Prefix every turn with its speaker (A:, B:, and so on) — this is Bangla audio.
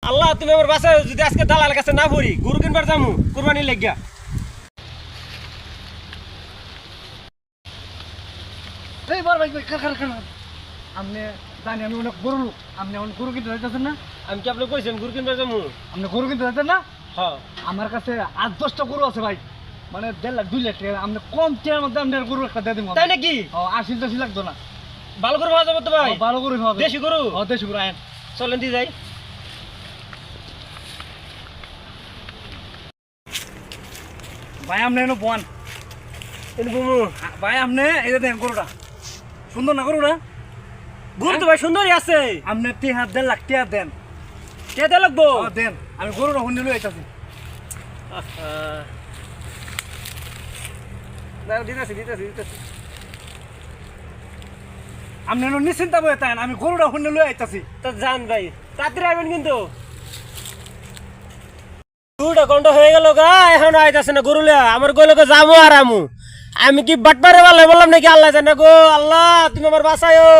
A: আল্লাহ তুমি আমার বাসায় যদি আজকে দালাল কাছে না পড়ি গরু কিনবার যামু কুরবানির লাগিয়া।
B: এই বড় ভাই খার আপনি জানি আমি অনেক গরু লোক, আপনি অনেক গরু কিনতে যাইতেছেন না?
A: আমি কি আপনাকে কইছেন গরু কিনবার যামু?
B: আপনি গরু কিনতে যাইতেন না?
A: হ্যাঁ
B: আমার কাছে 8-10টা গরু আছে ভাই, মানে 1.5 লাখ 2 লাখ টাকা। আপনি কম টাকার মধ্যে আপনার গরু একটা দিয়ে দিব।
A: তাই নাকি?
B: 80-80 লাগতো না।
A: ভালো গরু পাওয়া যাবে তো ভাই?
B: ভালো গরু হবে।
A: দেশি গরু?
B: দেশি গরু আয়েন।
A: চলেন দিয়ে যাই।
B: ভাই আপনি এনে বোন
A: এনে বুমু
B: ভাই, আপনি এই যে দেন গরুটা সুন্দর না? গরুটা
A: গরু তো ভাই সুন্দরই আছে।
B: আপনি 1.5 লাখ টাকা দেন।
A: কেটে লাগবো?
B: দেন, আমি গরুটা হুন্ডি লই আইতাছি।
A: দিতেছি।
B: আপনি এনে নিশ্চিন্ত বয়ে তাই আমি গরুটা হুন্ডি লই আইতাছি।
A: তো যান ভাই, তাড়াতাড়ি আসবেন কিন্তু। গরুটা কন্ঠ হয়ে গেল গা, এখন আইতাছে না গরু লিয়া। আমার গরুকে যাবো আর আমি কি বাটপারে বললাম নাকি? আল্লাহ জানে গো, আল্লাহ তুমি আমার বাঁচায়ো।